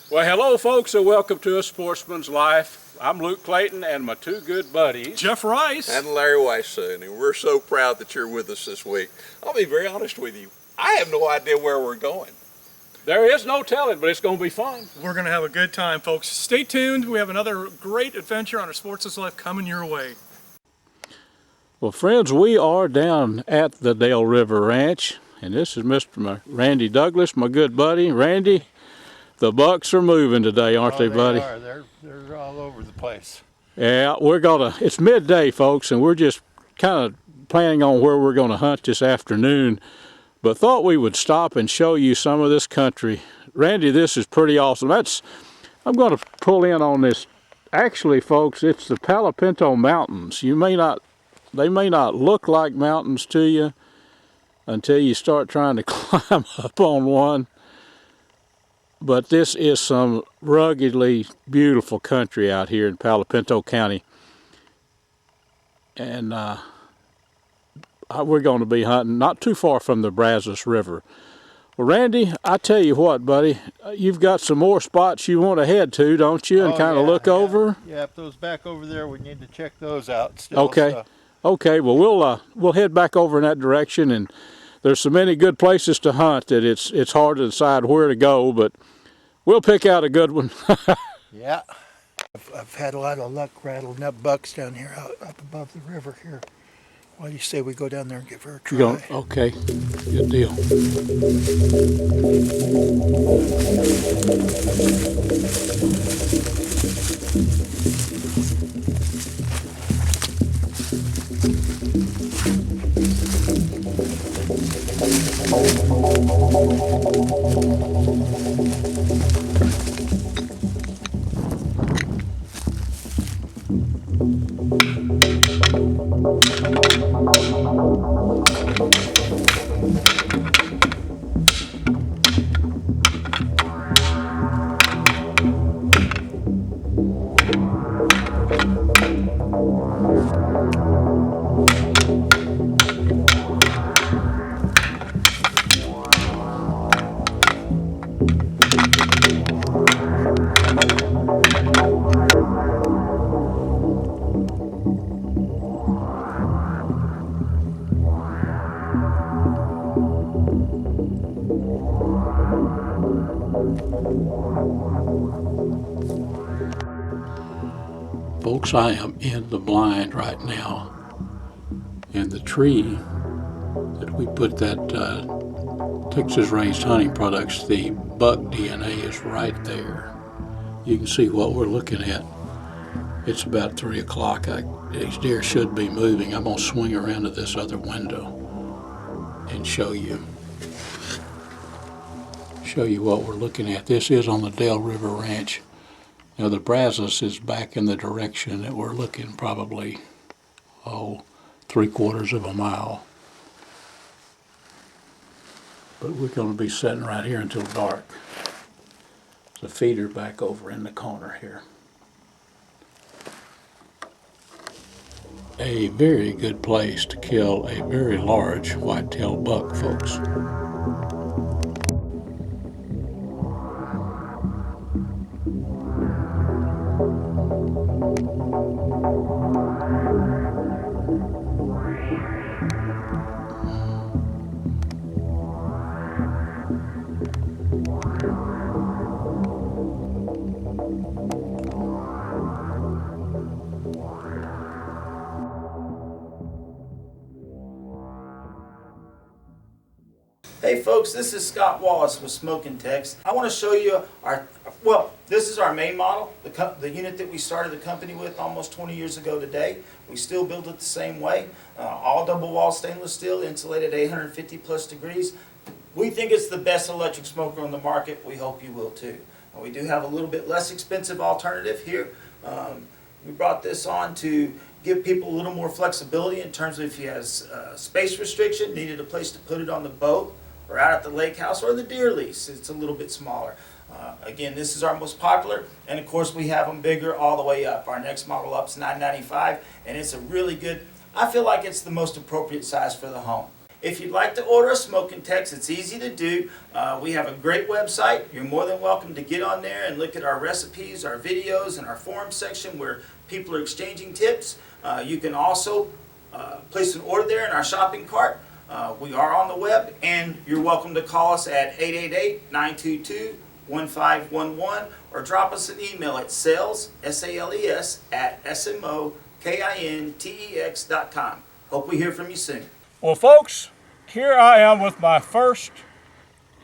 Well, hello folks, and welcome to A Sportsman's Life. I'm Luke Clayton and my two good buddies, Jeff Rice and Larry Weissoon, and we're so proud that you're with us this week. I'll be very honest with you, I have no idea where we're going. There is no telling, but it's going to be fun. We're going to have a good time, folks. Stay tuned. We have another great adventure on A Sportsman's Life coming your way. Well, friends, we are down at the Dale River Ranch, and this is Mr. Randy Douglas, my good buddy. Randy, the bucks are moving today, aren't they, buddy? They are. They're all over the place. Yeah, it's midday, folks, and we're just kind of planning on where we're going to hunt this afternoon, but thought we would stop and show you some of this country. Randy, this is pretty awesome. I'm going to pull in on this. Actually, folks, it's the Palo Pinto Mountains. They may not look like mountains to you until you start trying to climb up on one. But this is some ruggedly beautiful country out here in Palo Pinto County. And we're going to be hunting not too far from the Brazos River. Well, Randy, I tell you what, buddy, you've got some more spots you want to head to, don't you? And kind of look over? Yeah, those back over there, we need to check those out still. Okay. So. Okay, well, we'll head back over in that direction, and there's so many good places to hunt that it's hard to decide where to go, but we'll pick out a good one. Yeah. I've had a lot of luck rattling up bucks down here up above the river here. Why do you say we go down there and give her a try? Okay, good deal. Folks, I am in the blind right now, and the tree that we put that Texas Raised Hunting Products, the buck DNA, is right there. You can see what we're looking at. It's about 3 o'clock. These deer should be moving. I'm going to swing around to this other window and show you what we're looking at. This is on the Dale River Ranch. Now the Brazos is back in the direction that we're looking, probably, 3/4 of a mile. But we're going to be sitting right here until dark. The feeder back over in the corner here. A very good place to kill a very large whitetail buck, folks. Hey folks, this is Scott Wallace with Smoking Tex. I want to show you this is our main model, the unit that we started the company with almost 20 years ago today. We still build it the same way, all double wall stainless steel, insulated 850 plus degrees. We think it's the best electric smoker on the market. We hope you will too. We do have a little bit less expensive alternative here. We brought this on to give people a little more flexibility in terms of if you have space restriction, needed a place to put it on the boat, or out at the lake house, or the deer lease. It's a little bit smaller. Again, this is our most popular, and of course we have them bigger all the way up. Our next model up is $995, and it's a really good, I feel like it's the most appropriate size for the home. If you'd like to order a Smoking Tex, it's easy to do. We have a great website. You're more than welcome to get on there and look at our recipes, our videos, and our forum section where people are exchanging tips. You can also place an order there in our shopping cart. We are on the web, and you're welcome to call us at 888-922-1511 or drop us an email at sales, S-A-L-E-S, at SMOKINTEX.com. Hope we hear from you soon. Well, folks, here I am with my first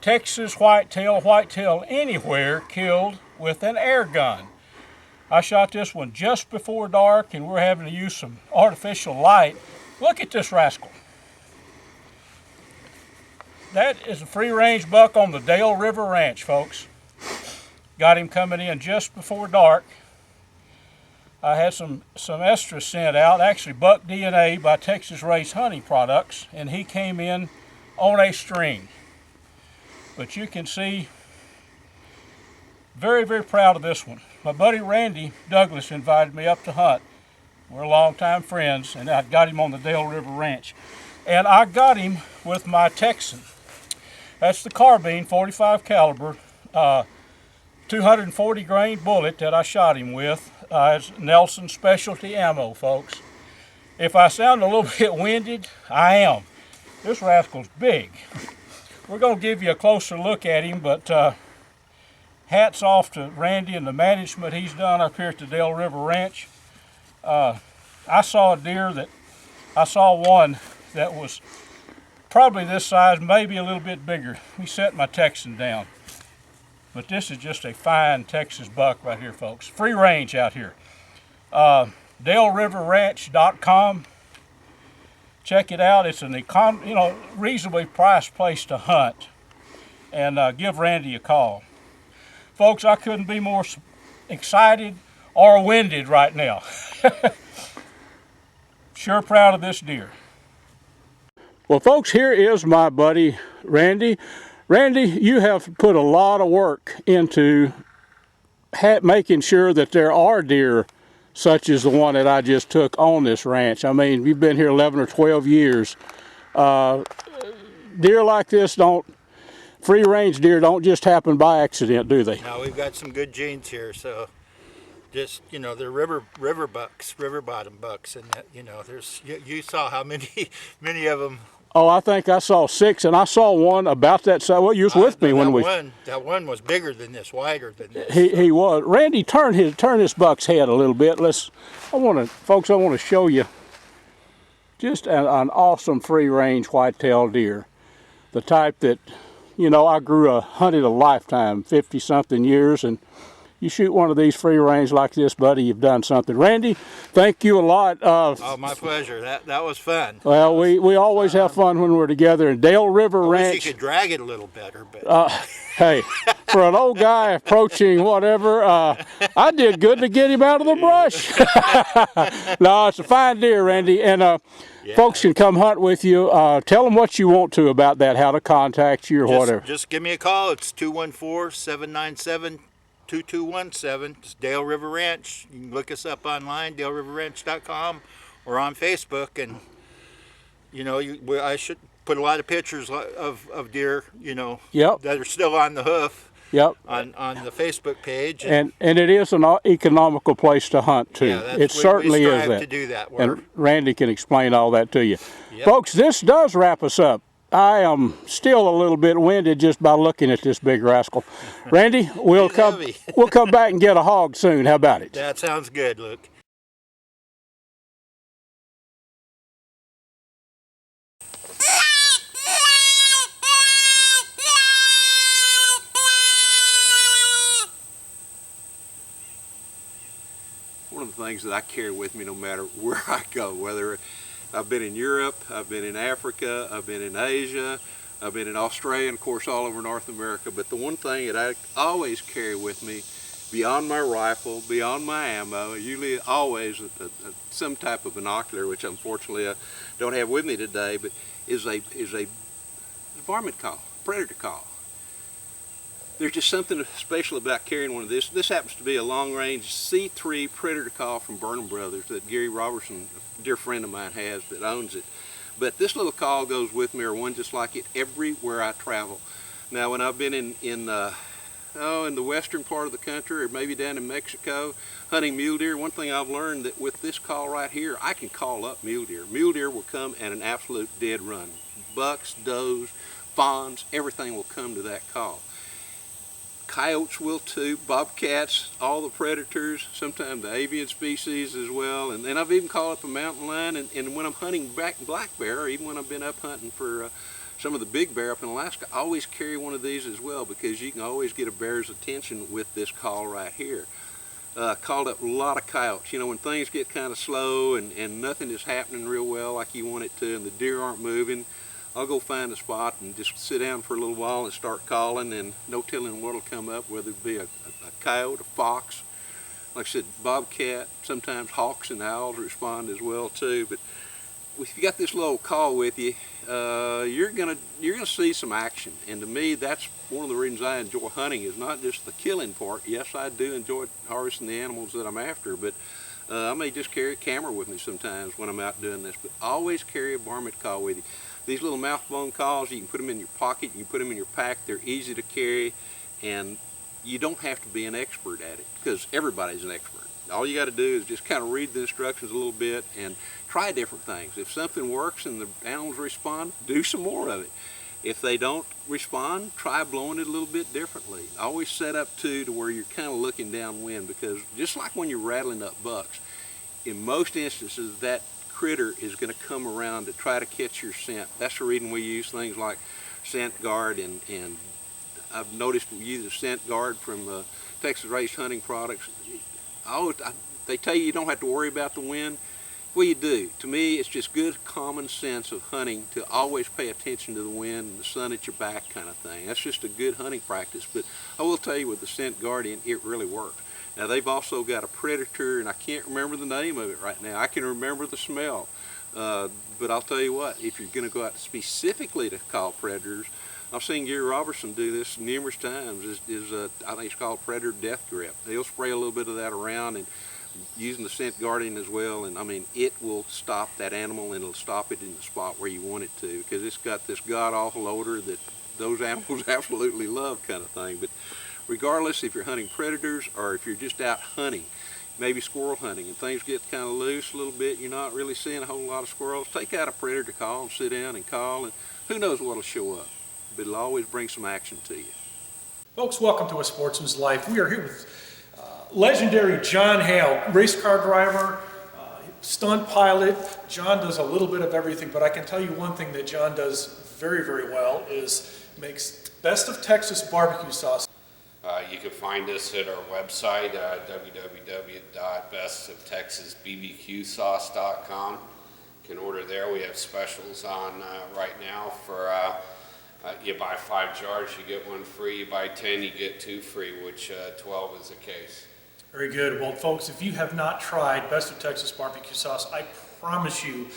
Texas whitetail anywhere killed with an air gun. I shot this one just before dark, and we're having to use some artificial light. Look at this rascal. That is a free-range buck on the Dale River Ranch, folks. Got him coming in just before dark. I had some estrus sent out, actually buck DNA by Texas Raised Hunting Products, and he came in on a string. But you can see, very, very proud of this one. My buddy Randy Douglas invited me up to hunt. We're longtime friends, and I got him on the Dale River Ranch. And I got him with my Texan. That's the carbine, 45 caliber, 240 grain bullet that I shot him with. It's Nelson Specialty Ammo, folks. If I sound a little bit winded, I am. This rascal's big. We're going to give you a closer look at him, but hats off to Randy and the management he's done up here at the Dale River Ranch. I saw one that was probably this size, maybe a little bit bigger. We set my Texan down. But this is just a fine Texas buck right here, folks. Free range out here. DaleRiverRanch.com. Check it out. It's an reasonably priced place to hunt. And give Randy a call. Folks, I couldn't be more excited or winded right now. Sure proud of this deer. Well, folks, here is my buddy Randy. Randy, you have put a lot of work into making sure that there are deer such as the one that I just took on this ranch. I mean, you've been here 11 or 12 years. Deer like this free range deer don't just happen by accident, do they? No, we've got some good genes here, so just, they're river bucks, river bottom bucks, and you saw how many of them. Oh, I think I saw 6, and I saw one about that size. Well, you was with me when that one was bigger than this, wider than this. He was. Randy, turn this buck's head a little bit. I want to show you just an awesome free range whitetail deer, the type that, I hunted a lifetime, 50-something years, and you shoot one of these free range like this, buddy, you've done something. Randy, thank you a lot. Oh, my pleasure. That was fun. Well, we always have fun when we're together. And Dale River Ranch. Wish you could drag it a little better, but. Hey, for an old guy approaching whatever, I did good to get him out of the brush. No, it's a fine deer, Randy, and folks can come hunt with you. Tell them what you want to about that, how to contact you or whatever. Just give me a call. It's 214-797-2217. It's Dale River Ranch. You can look us up online, DaleRiverRanch.com, or on Facebook. And I should put a lot of pictures of deer, Yep. that are still on the hoof. Yep. On the Facebook page. And it is an economical place to hunt too. Yeah, it certainly is that. To do that. And Randy can explain all that to you. Yep. Folks, this does wrap us up. I am still a little bit winded just by looking at this big rascal. Randy, we'll come back and get a hog soon. How about it? That sounds good, Luke. things that I carry with me no matter where I go, whether I've been in Europe, I've been in Africa, I've been in Asia, I've been in Australia, and of course all over North America. But the one thing that I always carry with me, beyond my rifle, beyond my ammo, usually always some type of binocular, which unfortunately I don't have with me today, but is a varmint call, predator call. There's just something special about carrying one of this. This happens to be a long-range C3 predator call from Burnham Brothers that Gary Robertson, a dear friend of mine, has that owns it. But this little call goes with me, or one just like it, everywhere I travel. Now, when I've been in the western part of the country, or maybe down in Mexico, hunting mule deer, one thing I've learned that with this call right here, I can call up mule deer. Mule deer will come at an absolute dead run. Bucks, does, fawns, everything will come to that call. Coyotes will too, bobcats, all the predators, sometimes the avian species as well. And then I've even called up a mountain lion, and when I'm hunting black bear, or even when I've been up hunting for some of the big bear up in Alaska, I always carry one of these as well, because you can always get a bear's attention with this call right here. Called up a lot of coyotes. You know, when things get kind of slow and nothing is happening real well like you want it to, and the deer aren't moving, I'll go find a spot and just sit down for a little while and start calling, and no telling what'll come up, whether it be a coyote, a fox, like I said, bobcat, sometimes hawks and owls respond as well too. But if you got this little call with you, you're gonna see some action. And to me, that's one of the reasons I enjoy hunting, is not just the killing part. Yes, I do enjoy harvesting the animals that I'm after, but I may just carry a camera with me sometimes when I'm out doing this. But always carry a varmint call with you. These little mouth bone calls, you can put them in your pocket, you can put them in your pack. They're easy to carry, and you don't have to be an expert at it, because everybody's an expert. All you got to do is just kind of read the instructions a little bit and try different things. If something works and the animals respond, do some more of it. If they don't respond, try blowing it a little bit differently. Always set up to where you're kind of looking downwind, because just like when you're rattling up bucks, in most instances that critter is going to come around to try to catch your scent. That's the reason we use things like scent guard, and I've noticed we use a scent guard from Texas Raised Hunting Products. They tell you don't have to worry about the wind. Well, you do. To me, it's just good common sense of hunting to always pay attention to the wind and the sun at your back kind of thing. That's just a good hunting practice. But I will tell you, with the Scent Guardian, it really works. Now, they've also got a predator, and I can't remember the name of it right now. I can remember the smell. But I'll tell you what, if you're going to go out specifically to call predators, I've seen Gary Robertson do this numerous times. I think it's called Predator Death Grip. He'll spray a little bit of that around, and using the Scent Guardian as well, and I mean, it will stop that animal, and it'll stop it in the spot where you want it to, because it's got this god-awful odor that those animals absolutely love, kind of thing. But regardless, if you're hunting predators or if you're just out hunting, maybe squirrel hunting, and things get kind of loose a little bit, you're not really seeing a whole lot of squirrels, take out a predator call and sit down and call, and who knows what'll show up, but it'll always bring some action to you. Folks, welcome to A Sportsman's Life. We are here with legendary John Hale, race car driver, stunt pilot. John does a little bit of everything, but I can tell you one thing that John does very, very well is makes Best of Texas barbecue sauce. You can find us at our website, www.bestoftexasbbqsauce.com. You can order there. We have specials on right now for you buy 5 jars, you get 1 free. You buy 10, you get 2 free, which 12 is the case. Very good. Well, folks, if you have not tried Best of Texas barbecue sauce, I promise you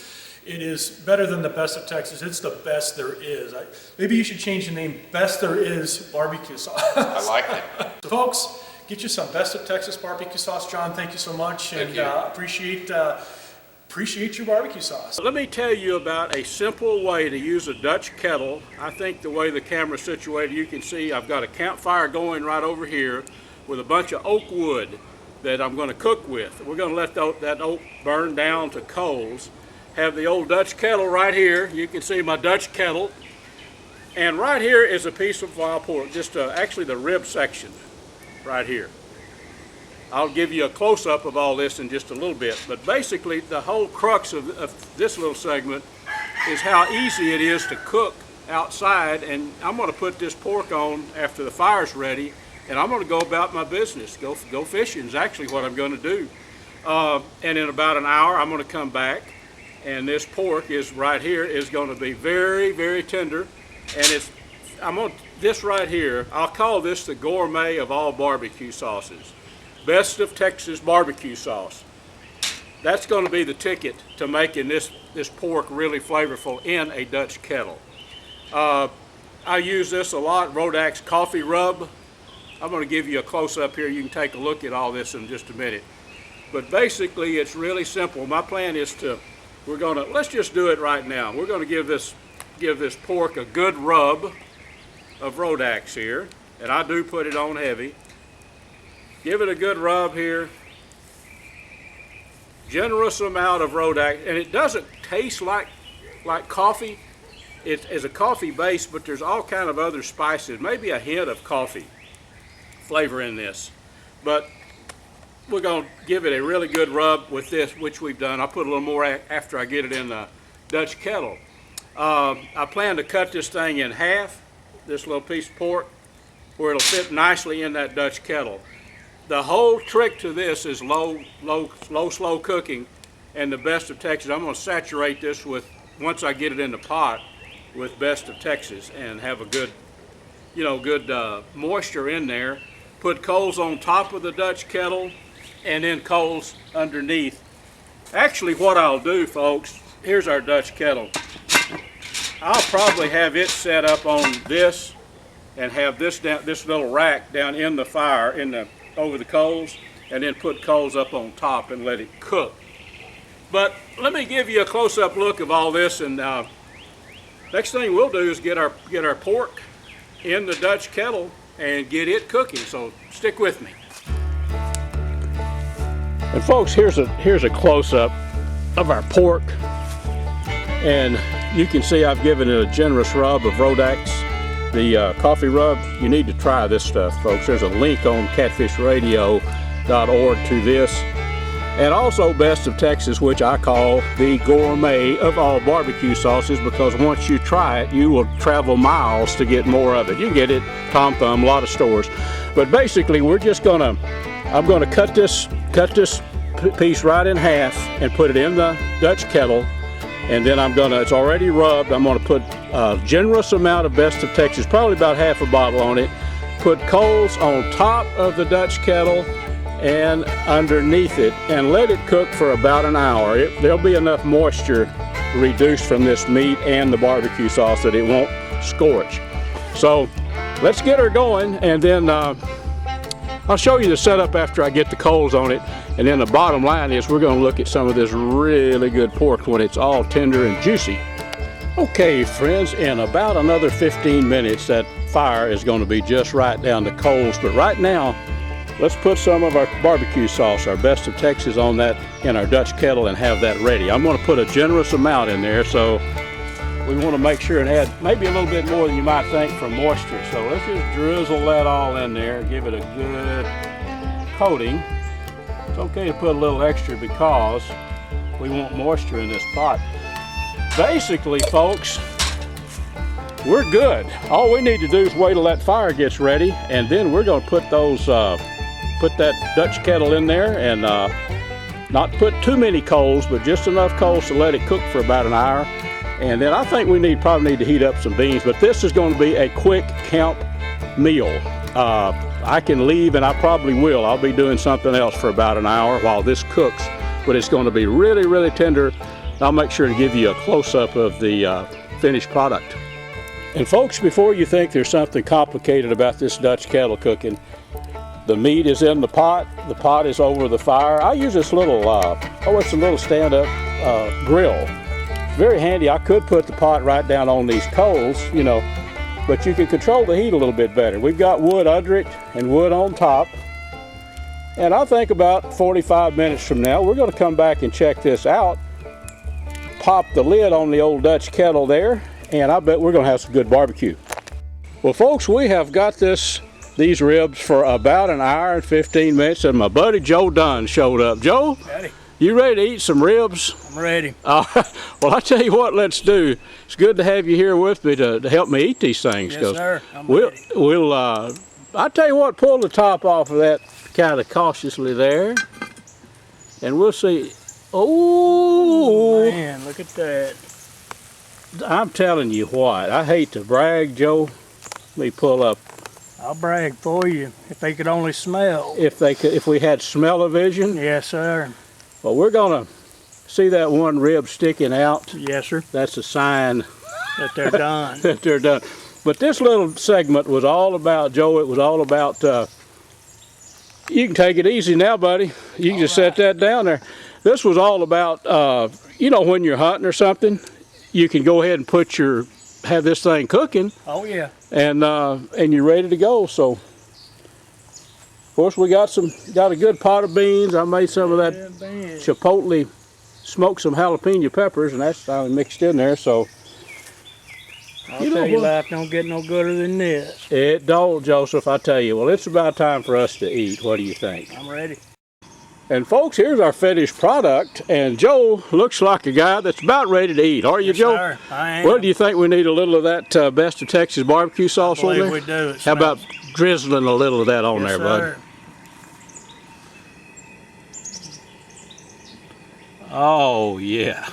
it is better than the Best of Texas. It's the best there is. Maybe you should change the name Best There Is Barbecue Sauce. I like that. So, folks, get you some Best of Texas barbecue sauce. John, thank you so much. Thank you. Appreciate your barbecue sauce. Let me tell you about a simple way to use a Dutch kettle. I think the way the camera's situated, you can see I've got a campfire going right over here with a bunch of oak wood that I'm going to cook with. We're going to let that oak burn down to coals. Have the old Dutch kettle right here. You can see my Dutch kettle. And right here is a piece of wild pork, just actually the rib section right here. I'll give you a close-up of all this in just a little bit, but basically the whole crux of this little segment is how easy it is to cook outside. And I'm going to put this pork on after the fire's ready, and I'm going to go about my business. Go fishing is actually what I'm going to do. And in about an hour, I'm going to come back, and this pork is right here is going to be very, very tender. And this right here, I'll call this the gourmet of all barbecue sauces. Best of Texas barbecue sauce. That's going to be the ticket to making this pork really flavorful in a Dutch kettle. I use this a lot, Rodax coffee rub. I'm going to give you a close-up here. You can take a look at all this in just a minute. But basically, it's really simple. My plan is let's just do it right now. We're going to give this pork a good rub of Rodax here, and I do put it on heavy. Give it a good rub here. Generous amount of Rodax, and it doesn't taste like coffee. It is a coffee base, but there's all kind of other spices, maybe a hint of coffee flavor in this. But we're going to give it a really good rub with this, which we've done. I'll put a little more after I get it in the Dutch kettle. I plan to cut this thing in half, this little piece of pork, where it'll fit nicely in that Dutch kettle. The whole trick to this is slow cooking, and the Best of Texas. I'm going to saturate this with, once I get it in the pot, with Best of Texas and have a good, moisture in there. Put coals on top of the Dutch kettle and then coals underneath. Actually, what I'll do, folks, here's our Dutch kettle. I'll probably have it set up on this and have this little rack down in the fire over the coals, and then put coals up on top and let it cook. But let me give you a close-up look of all this, and next thing we'll do is get our pork in the Dutch kettle and get it cooking. So stick with me. And folks, here's a close-up of our pork, and you can see I've given it a generous rub of Rodax, the coffee rub. You need to try this stuff, folks. There's a link on catfishradio.org to this. And also Best of Texas, which I call the gourmet of all barbecue sauces, because once you try it, you will travel miles to get more of it. You can get it Tom Thumb, a lot of stores. But basically, I'm gonna cut this piece right in half and put it in the Dutch kettle. And then it's already rubbed. I'm gonna put a generous amount of Best of Texas, probably about half a bottle on it. Put coals on top of the Dutch kettle and underneath it, and let it cook for about an hour. There'll be enough moisture reduced from this meat and the barbecue sauce that it won't scorch. So let's get her going, and then I'll show you the setup after I get the coals on it. And then the bottom line is we're going to look at some of this really good pork when it's all tender and juicy. Okay, friends, in about another 15 minutes, that fire is going to be just right down the coals. But right now, let's put some of our barbecue sauce, our Best of Texas, on that in our Dutch kettle and have that ready. I'm going to put a generous amount in there, so we want to make sure and add maybe a little bit more than you might think for moisture. So let's just drizzle that all in there, give it a good coating. It's okay to put a little extra because we want moisture in this pot. Basically, folks, we're good. All we need to do is wait till that fire gets ready, and then we're going to put that Dutch kettle in there, and not put too many coals, but just enough coals to let it cook for about an hour. And then I think we probably need to heat up some beans, but this is going to be a quick camp meal. I can leave, and I probably will. I'll be doing something else for about an hour while this cooks, but it's going to be really, really tender. I'll make sure to give you a close-up of the finished product. And folks, before you think there's something complicated about this Dutch kettle cooking, the meat is in the pot is over the fire. I use this little, it's a little stand-up grill. It's very handy. I could put the pot right down on these coals, but you can control the heat a little bit better. We've got wood under it and wood on top. And I think about 45 minutes from now, we're going to come back and check this out. Pop the lid on the old Dutch kettle there, and I bet we're going to have some good barbecue. Well, folks, we have got these ribs for about an hour and 15 minutes, and my buddy Joe Dunn showed up. Joe, Howdy. You ready to eat some ribs? I'm ready. Well, I tell you what, let's do. It's good to have you here with me to help me eat these things. Yes, sir. I'm ready. I tell you what, pull the top off of that kind of cautiously there. And we'll see. Oh, Man, look at that. I'm telling you what, I hate to brag, Joe. Let me pull up. I'll brag for you if they could only smell. If we had smell-o-vision. Yes, sir. Well, we're gonna see that one rib sticking out. Yes, sir. That's a sign That they're done. that they're done. But this little segment was all about, Joe, it was all about, you can take it easy now, buddy. You can just set that down there. This was all about, you know, when you're hunting or something, you can go ahead and have this thing cooking, Oh, yeah. and you're ready to go. So, of course, we got a good pot of beans. I made some of that Man. chipotle, smoked some jalapeno peppers, and that's finally mixed in there. So, I'll You know tell you, what? life don't get no gooder than this. it don't, Joseph, I tell you. Well, it's about time for us to eat. What do you think? I'm ready. And folks, here's our finished product, and Joe looks like a guy that's about ready to eat. Are you, Yes, Joe? sir. I am. Well, do you think we need a little of that Best of Texas barbecue sauce on believe there? we do. It How about smells- drizzling a little of that on Yes, there, bud? sir. Oh, yeah.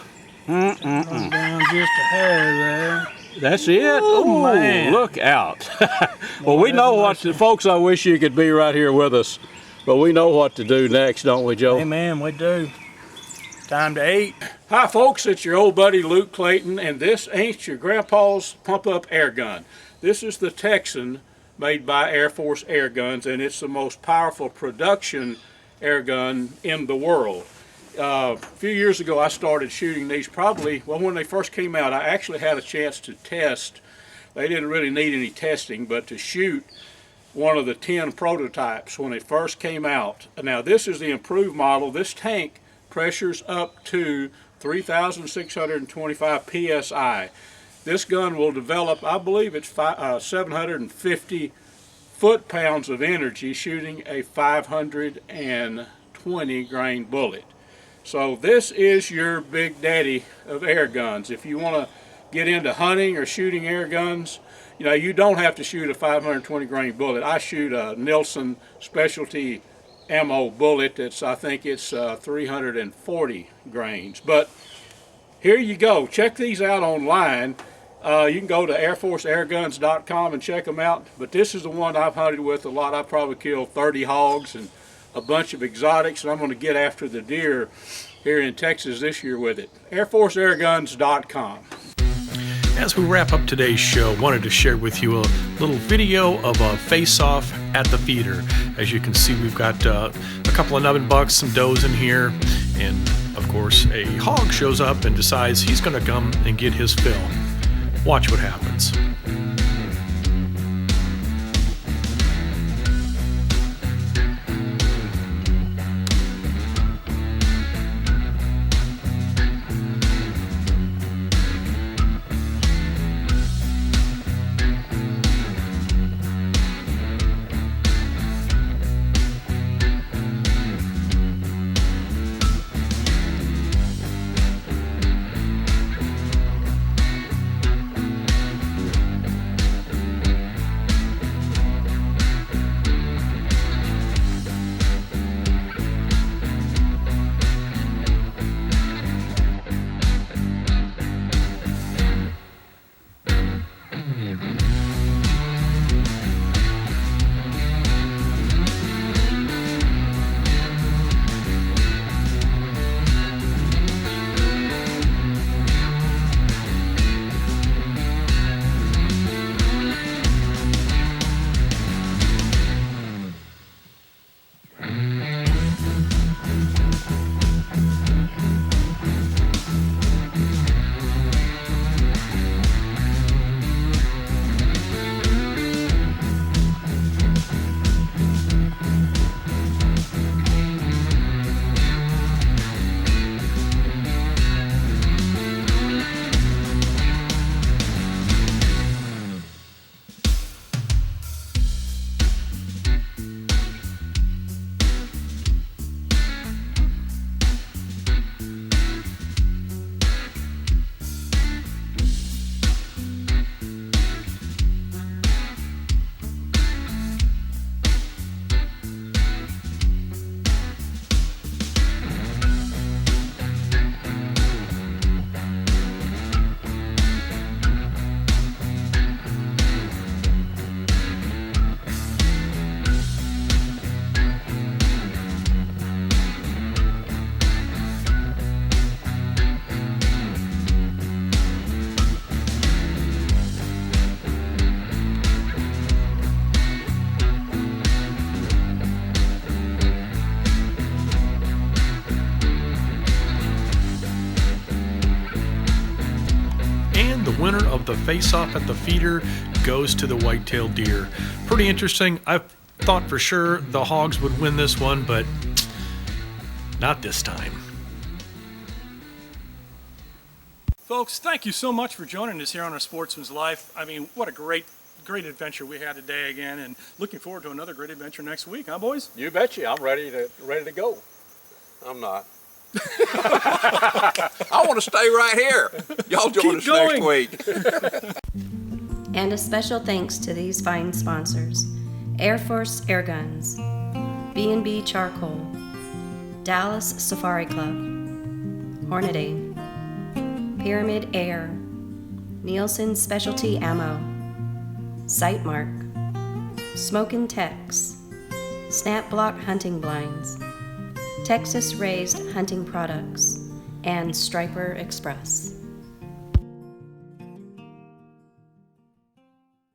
Down just a hair there. That's it? Oh, man. Look out. Well, we know what to, folks, I wish you could be right here with us, but we know what to do next, don't we, Joe? Amen, we do. Time to eat. Hi folks, it's your old buddy Luke Clayton, and this ain't your grandpa's pump-up air gun. This is the Texan made by Air Force Air Guns, and it's the most powerful production air gun in the world. A few years ago I started shooting these when they first came out. I actually had a chance to test. They didn't really need any testing, but to shoot one of the 10 prototypes when it first came out. Now this is the improved model. This tank pressures up to 3,625 psi. This gun will develop, I believe it's 750 foot-pounds of energy shooting a 520 grain bullet. So this is your big daddy of air guns. If you want to get into hunting or shooting air guns, you know, you don't have to shoot a 520 grain bullet. I shoot a Nielsen specialty ammo bullet I think it's 340 grains. But here you go. Check these out online. You can go to airforceairguns.com and check them out. But this is the one I've hunted with a lot. I've probably killed 30 hogs and a bunch of exotics, and I'm going to get after the deer here in Texas this year with it. airforceairguns.com. As we wrap up today's show, wanted to share with you a little video of a face-off at the feeder. As you can see, we've got a couple of nubbin bucks, some does in here, and of course a hog shows up and decides he's going to come and get his fill. Watch what happens. of the face-off at the feeder goes to the whitetail deer. Pretty interesting. I thought for sure the hogs would win this one, but not this time. Folks, thank you so much for joining us here on our Sportsman's Life. I mean, what a great adventure we had today again, and looking forward to another great adventure next week, huh, boys? You betcha. I'm ready to go. I'm not. I want to stay right here. Y'all join us next week. And a special thanks to these fine sponsors: Air Force Air Guns, B&B Charcoal, Dallas Safari Club, Hornady, Pyramid Air, Nielsen Specialty Ammo, Sightmark, Smokin' Tex, Snap Block Hunting Blinds, Texas Raised Hunting Products, and Striper Express.